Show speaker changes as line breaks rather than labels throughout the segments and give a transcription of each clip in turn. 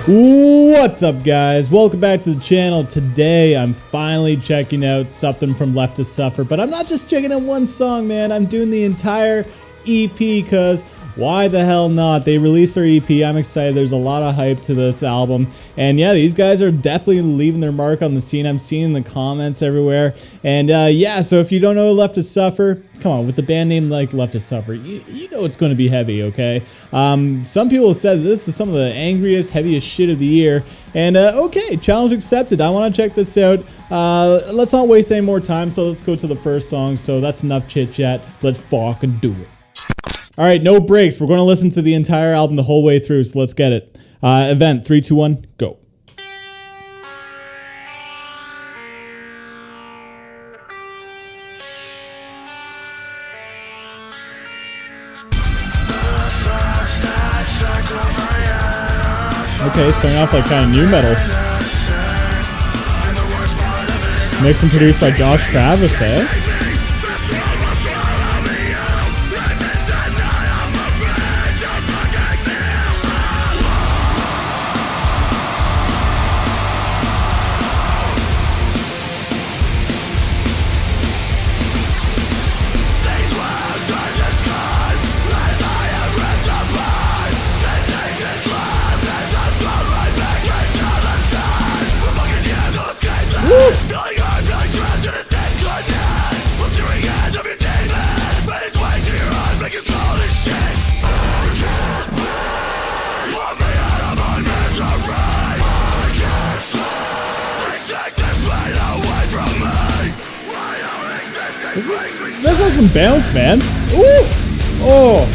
What's up, guys? Welcome back to the channel. Today I'm finally checking out something from Left to Suffer, but I'm not just checking out one song, man. I'm doing the entire EP because why the hell not? They released their EP. I'm excited. There's a lot of hype to this album. And yeah, these guys are definitely leaving their mark on the scene. I'm seeing the comments everywhere. And yeah, so if you don't know Left to Suffer, come on, with the band name like Left to Suffer, you know it's going to be heavy, okay? Some people have said this is some of the angriest, heaviest shit of the year. And okay, challenge accepted. I want to check this out. Let's not waste any more time, so let's go to the first song. So that's enough chit-chat. Let's fucking do it. All right, no breaks. We're going to listen to the entire album the whole way through, so let's get it. Event, 3, 2, 1, go. Okay, starting off like kind of new metal. Mixed and produced by Josh Travis, eh? This has some bounce, man. Ooh! Oh!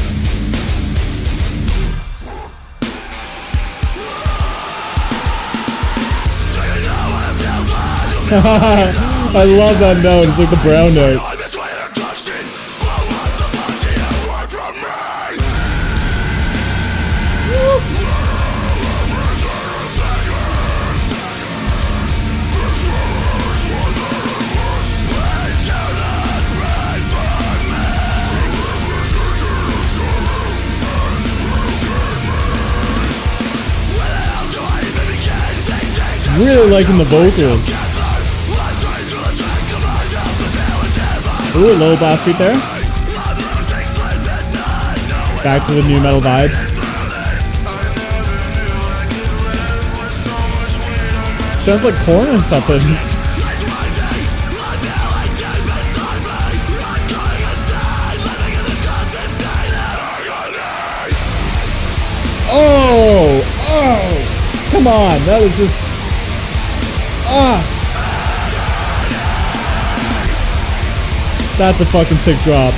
I love that note. It's like the brown note. Really liking the vocals. Ooh, a little blast beat there. Back to the new metal vibes. Sounds like Korn or something. Oh! Oh! Come on, that was just... That's a fucking sick drop.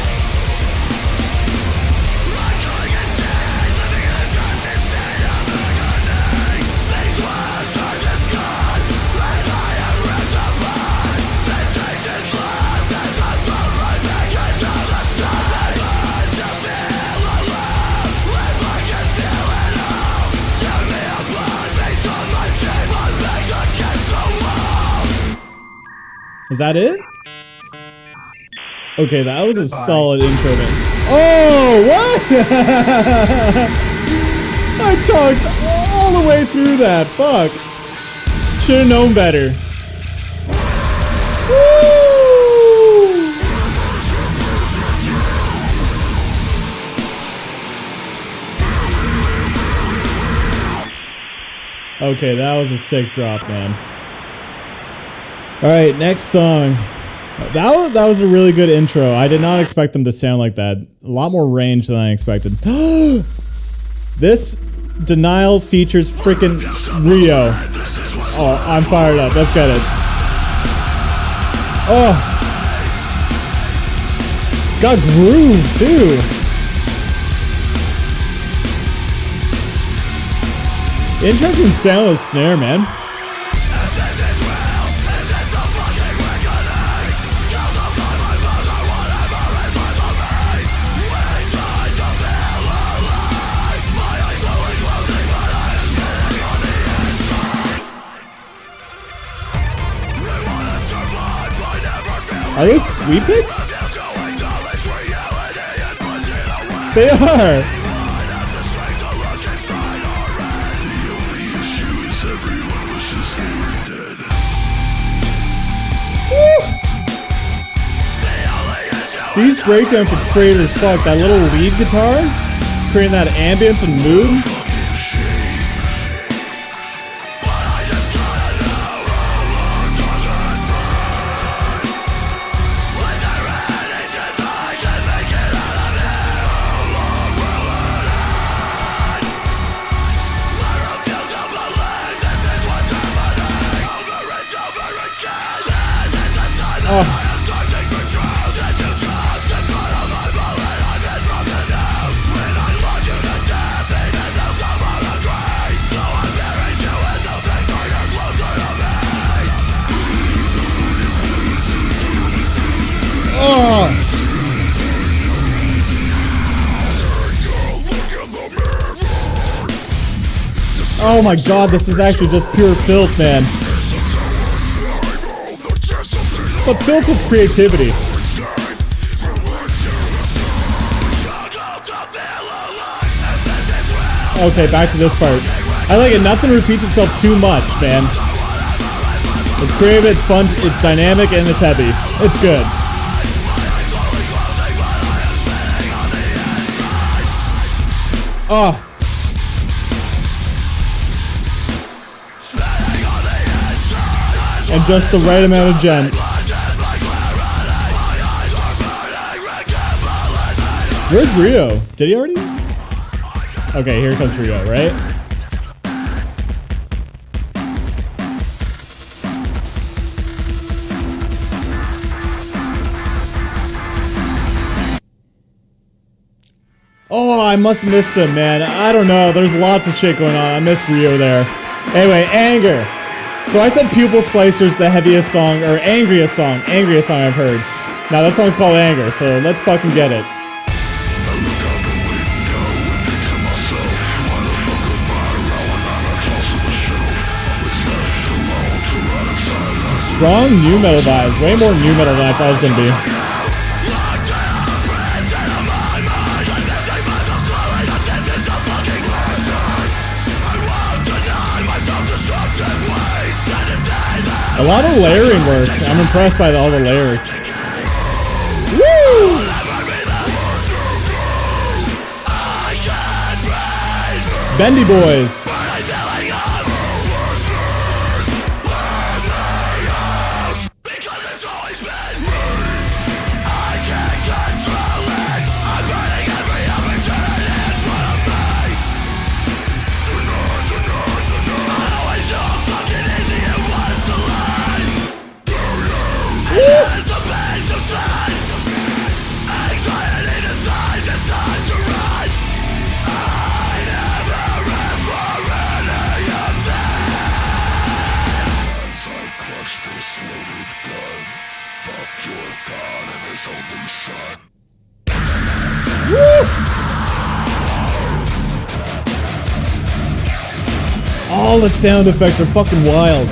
Is that it? Okay, that was a solid intro then. Oh, what? I talked all the way through that. Fuck. Should've known better. Woo! Okay, that was a sick drop, man. Alright, next song. That was a really good intro. I did not expect them to sound like that. A lot more range than I expected. This Denial features freaking Rio. Oh, I'm fired up. Let's get it. Oh. It's got groove, too. Interesting sound with snare, man. Are those sweet picks? They are. These breakdowns are creative as fuck. That little lead guitar, creating that ambience and mood. Oh. Oh my god, this is actually just pure filth, man. But filth with creativity. Okay, back to this part. I like it. Nothing repeats itself too much, man. It's creative, it's fun, it's dynamic, and it's heavy. It's good. Oh. And just the right amount of gent. Where's Rio? Did he already? Okay, here comes Rio, right? Oh, I must have missed him, man. I don't know. There's lots of shit going on. I missed Rio there. Anyway, Anger. So I said Pupil Slicer's the heaviest song, or angriest song I've heard. Now that song's called Anger, so let's fucking get it. Strong new metal vibes, way more new metal than I thought it was gonna be. A lot of layering work. I'm impressed by all the layers. Woo! Bendy Boys. All the sound effects are fucking wild.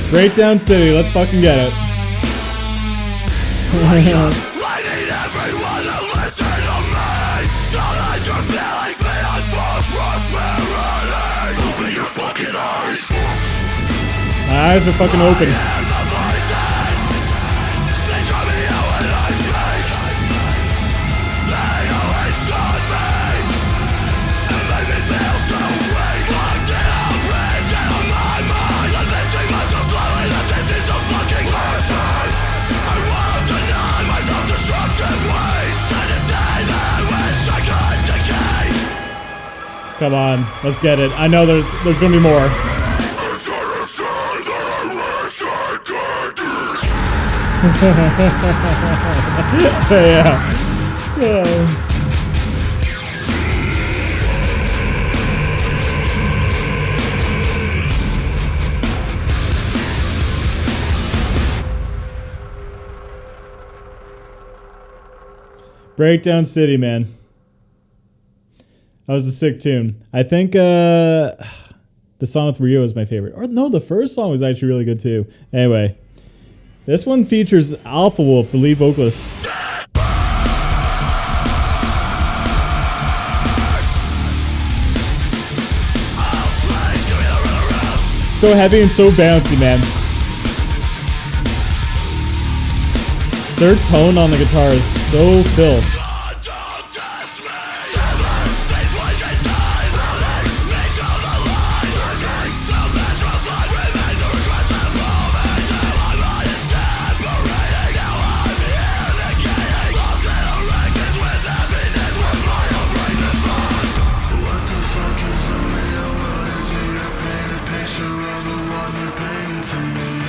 Breakdown City, let's fucking get it. I need everyone to listen to me. Don't let your feelings be on for prosperity. Open your fucking eyes. My eyes are fucking open. Come on, let's get it. I know there's gonna be more. Yeah. Breakdown City, man. That was a sick tune. I think the song with Rio is my favorite. Or no, the first song was actually really good too. Anyway, this one features Alpha Wolf, the lead vocalist. So heavy and so bouncy, man. Their tone on the guitar is so filth.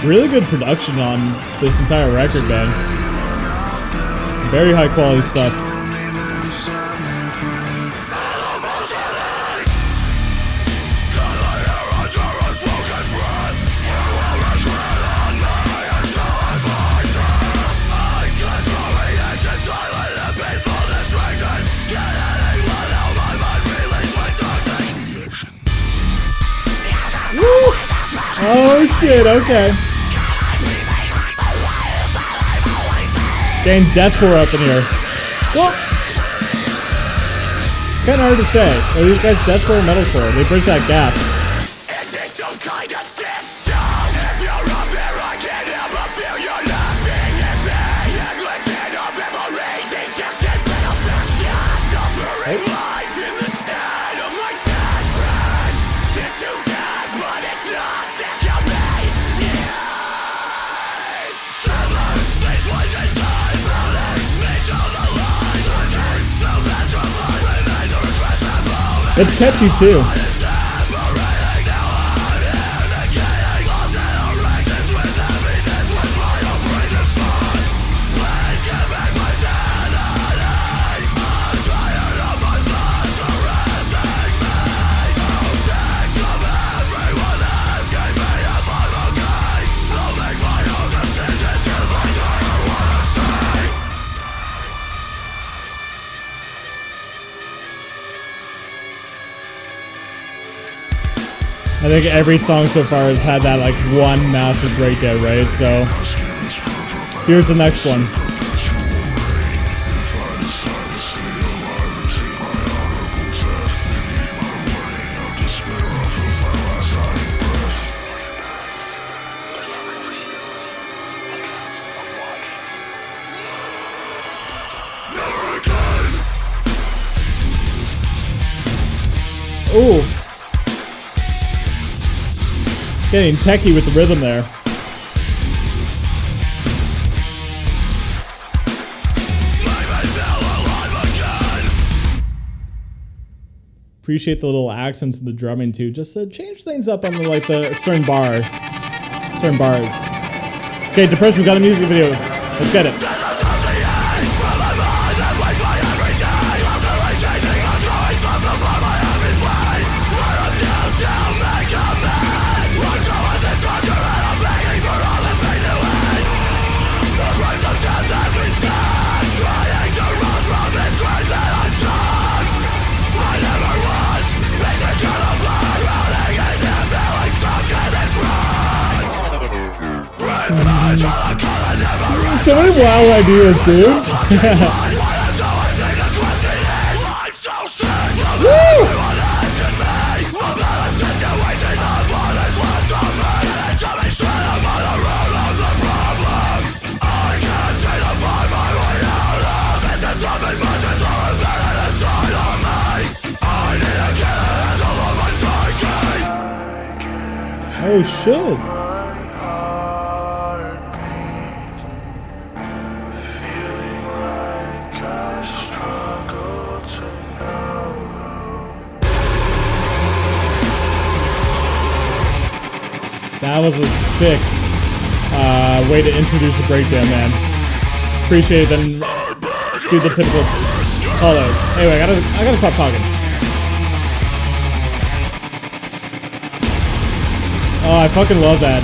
Really good production on this entire record, man. Very high quality stuff. Woo! Oh shit, okay. Getting deathcore up in here. Well, it's kind of hard to say. Are these guys deathcore or metalcore? They bridge that gap. It's catchy too. I think every song so far has had that like one massive breakdown, right? So here's the next one. Ooh. Getting techie with the rhythm there. Appreciate the little accents in the drumming too, just to change things up on the certain bars. Okay, Depression, we got a music video. Let's get it. So many wow ideas, dude. Woo! Oh shit. That was a sick way to introduce a breakdown, man. Appreciate it. Then do the typical call out. Anyway, I gotta stop talking. Oh, I fucking love that.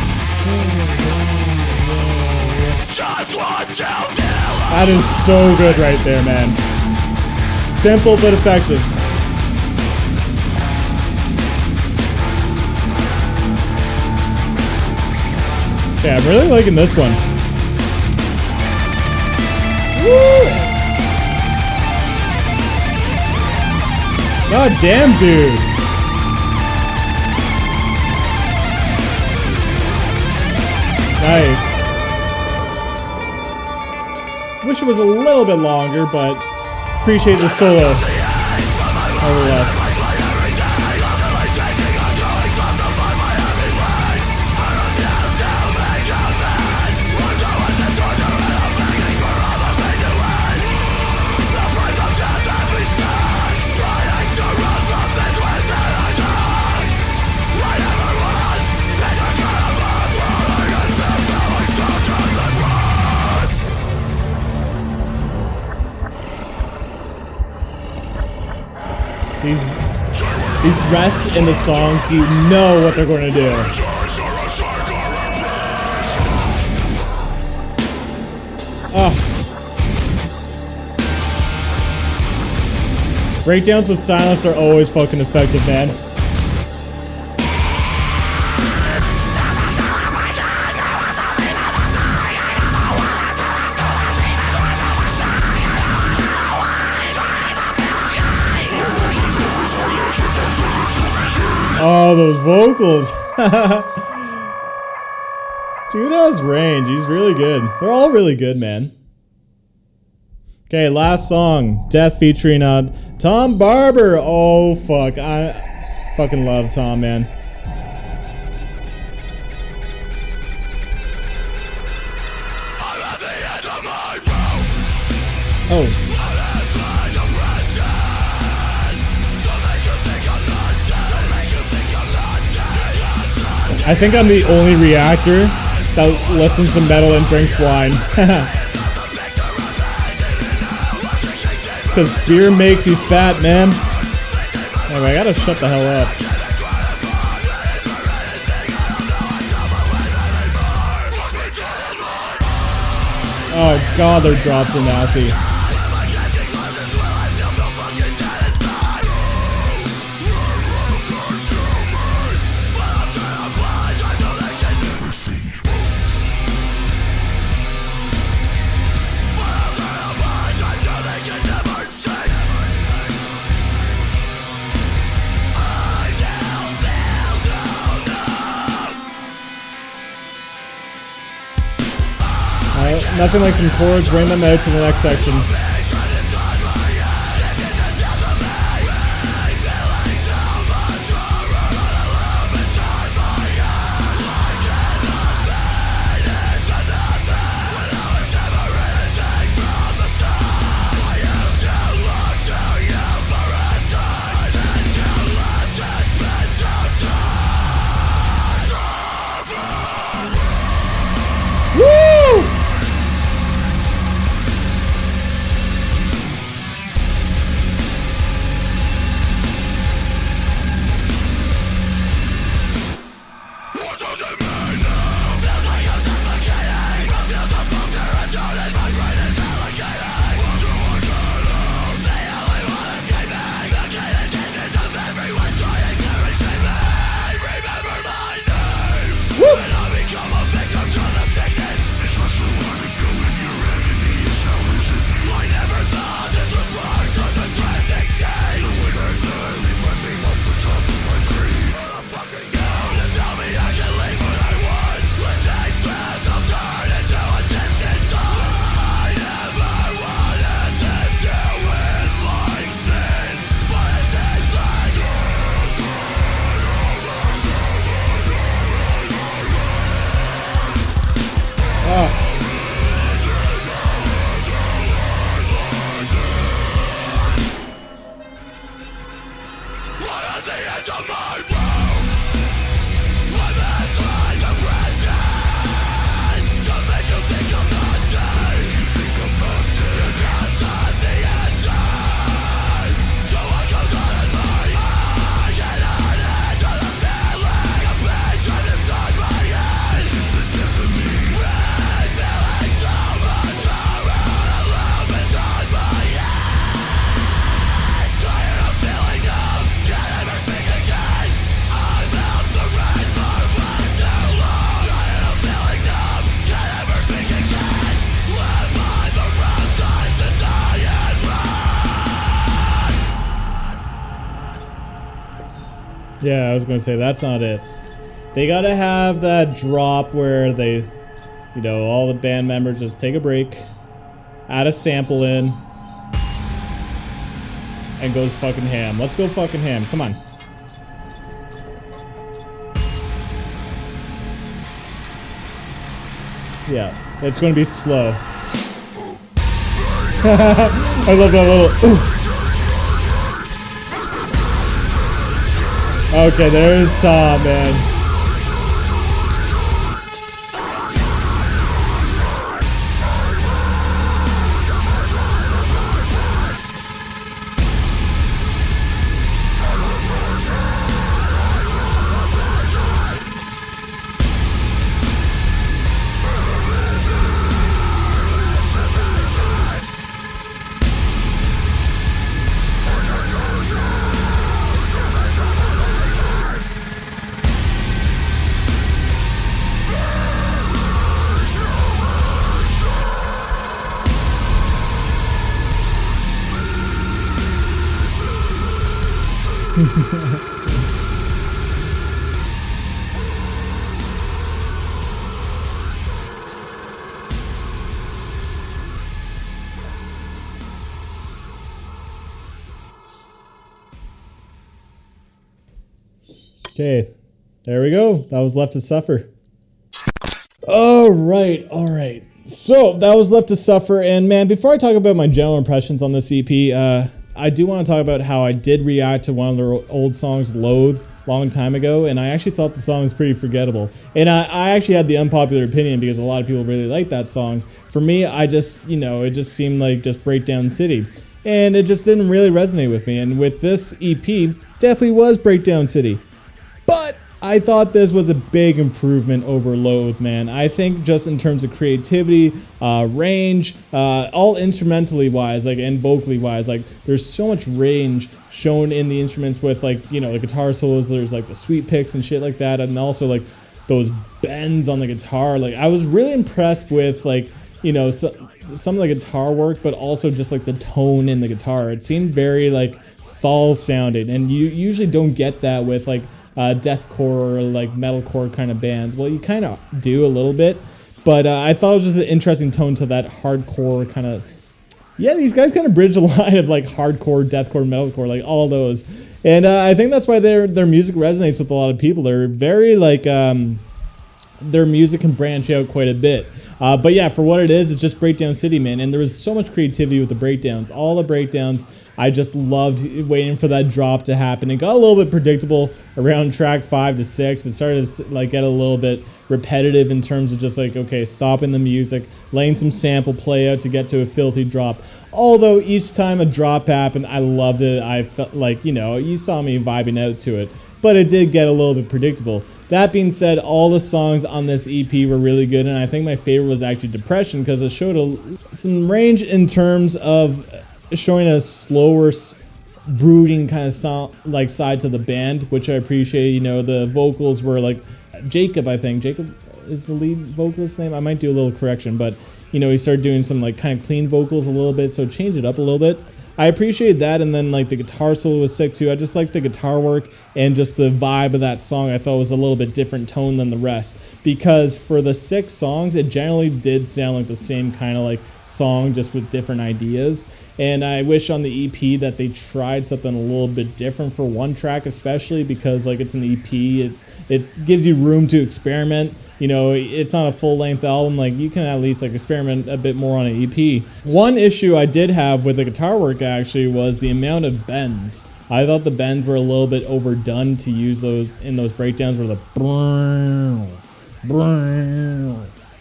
That is so good right there, man. Simple but effective. Okay, I'm really liking this one. Woo! God damn, dude. Nice. Wish it was a little bit longer, but appreciate the solo nevertheless. These rests in the songs, you know what they're going to do. Oh. Breakdowns with silence are always fucking effective, man. Oh, those vocals. Dude has range. He's really good. They're all really good, man. Okay, last song. Death featuring Tom Barber. Oh, fuck. I fucking love Tom, man. Oh. I think I'm the only reactor that listens to metal and drinks wine. It's because beer makes me fat, man. Anyway, I gotta shut the hell up. Oh god, their drops are nasty. Nothing like some chords, bring them out to the next section. Yeah, I was gonna say that's not it. They gotta have that drop where they, you know, all the band members just take a break, add a sample in, and goes fucking ham. Let's go fucking ham. Come on. Yeah, it's gonna be slow. I love that little. Ooh. Okay, there's Tom, man. Okay, there we go. That was Left to Suffer. All right. So that was Left to Suffer, and man, before I talk about my general impressions on this EP, I do want to talk about how I did react to one of their old songs, Loathe, long time ago, and I actually thought the song was pretty forgettable. And I actually had the unpopular opinion because a lot of people really like that song. For me, I just, you know, it just seemed like just Breakdown City. And it just didn't really resonate with me. And with this EP, definitely was Breakdown City. But I thought this was a big improvement over Loathe, man. I think just in terms of creativity, range, all instrumentally wise, like, and vocally wise, like, there's so much range shown in the instruments with, like, you know, the guitar solos. There's like the sweep picks and shit like that, and also like those bends on the guitar. Like, I was really impressed with, like, you know, some of the guitar work, but also just like the tone in the guitar. It seemed very like fall sounding, and you usually don't get that with like deathcore or like metalcore kind of bands. Well, you kind of do a little bit, but I thought it was just an interesting tone to that hardcore kind of. Yeah, these guys kind of bridge a line of like hardcore, deathcore, metalcore, like all those, and I think that's why their music resonates with a lot of people. They're very like their music can branch out quite a bit. But yeah, for what it is, it's just Breakdown City, man. And there was so much creativity with the breakdowns. All the breakdowns, I just loved waiting for that drop to happen. It got a little bit predictable around track 5 to 6. It started to like get a little bit repetitive in terms of just like, okay, stopping the music, letting some sample play out to get to a filthy drop. Although each time a drop happened, I loved it. I felt like, you know, you saw me vibing out to it. But it did get a little bit predictable. That being said, all the songs on this EP were really good, and I think my favorite was actually Depression because it showed some range in terms of showing a slower, brooding kind of sound, like side to the band, which I appreciate. You know, the vocals were like Jacob, I think. Jacob is the lead vocalist's name. I might do a little correction, but you know, he started doing some like kind of clean vocals a little bit, so change it up a little bit. I appreciate that, and then like the guitar solo was sick too. I just like the guitar work and just the vibe of that song. I thought was a little bit different tone than the rest, because for the 6 songs, it generally did sound like the same kind of like song, just with different ideas. And I wish on the EP that they tried something a little bit different for one track, especially because like it's an EP. It gives you room to experiment. You know, it's not a full-length album. Like, you can at least like experiment a bit more on an EP. One issue I did have with the guitar work actually was the amount of bends. I thought the bends were a little bit overdone to use those in those breakdowns where the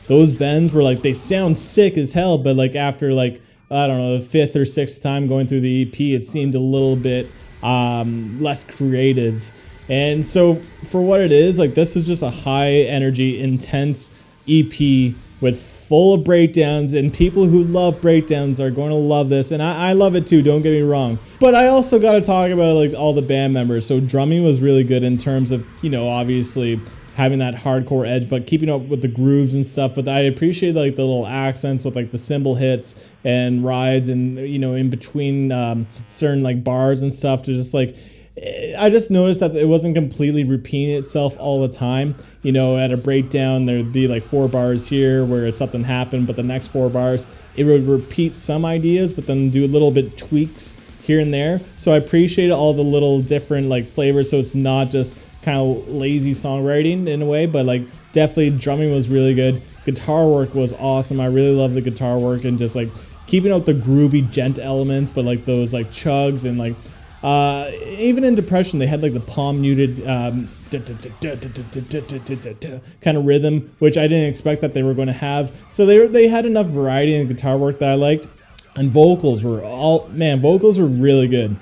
those bends were like, they sound sick as hell, but like after like, I don't know, the 5th or 6th time going through the EP, it seemed a little bit less creative. And so for what it is, like, this is just a high energy, intense EP with full of breakdowns, and people who love breakdowns are going to love this, and I love it too, don't get me wrong. But I also got to talk about like all the band members. So drumming was really good in terms of, you know, obviously having that hardcore edge, but keeping up with the grooves and stuff. But I appreciate like the little accents with like the cymbal hits and rides, and you know, in between certain like bars and stuff, to just like I just noticed that it wasn't completely repeating itself all the time. You know, at a breakdown, there'd be like 4 bars here where something happened, but the next 4 bars, it would repeat some ideas, but then do a little bit tweaks here and there. So I appreciate all the little different like flavors, so it's not just kind of lazy songwriting in a way, but like definitely drumming was really good. Guitar work was awesome. I really love the guitar work and just like keeping out the groovy gent elements, but like those like chugs and like even in Depression they had like the palm muted kind of rhythm, which I didn't expect that they were going to have. So they had enough variety in guitar work that I liked. And vocals were vocals were really good.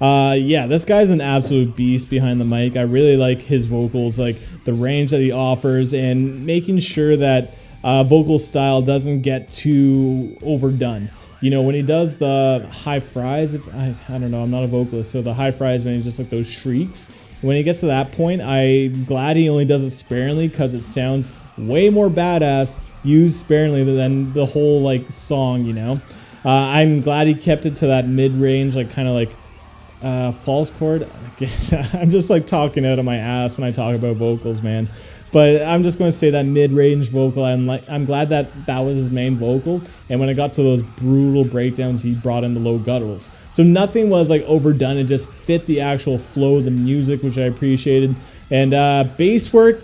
Yeah, this guy's an absolute beast behind the mic. I really like his vocals, like the range that he offers, and making sure that vocal style doesn't get too overdone. You know, when he does the high fries, I don't know, I'm not a vocalist, so the high fries, when he's just like those shrieks, when he gets to that point, I'm glad he only does it sparingly, because it sounds way more badass used sparingly than the whole like song, you know. I'm glad he kept it to that mid-range, like kind of like false chord. I'm just like talking out of my ass when I talk about vocals, man. But I'm just going to say that mid-range vocal, I'm glad that that was his main vocal. And when it got to those brutal breakdowns, he brought in the low gutturals. So nothing was like overdone. It just fit the actual flow of the music, which I appreciated. And bass work,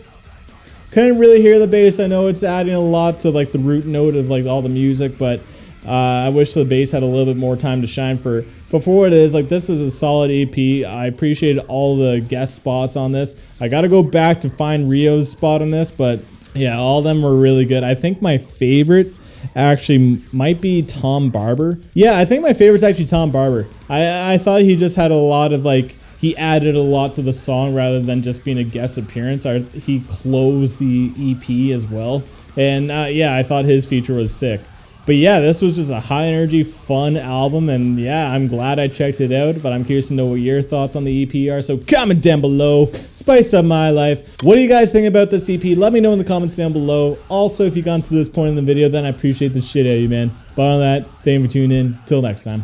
couldn't really hear the bass. I know it's adding a lot to like the root note of like all the music, but I wish the bass had a little bit more time to shine for what it is. Like, this is a solid EP. I appreciated all the guest spots on this. I got to go back to find Rio's spot on this, but yeah, all of them were really good. I think my favorite actually might be Tom Barber. Yeah, I think my favorite's actually Tom Barber. I thought he just had a lot of like, he added a lot to the song rather than just being a guest appearance. He closed the EP as well. And yeah, I thought his feature was sick. But yeah, this was just a high energy, fun album, and yeah, I'm glad I checked it out, but I'm curious to know what your thoughts on the EP are, so comment down below, spice up my life. What do you guys think about this EP? Let me know in the comments down below. Also, if you got to this point in the video, then I appreciate the shit out of you, man. But on that, thank you for tuning in. Till next time.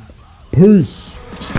Peace.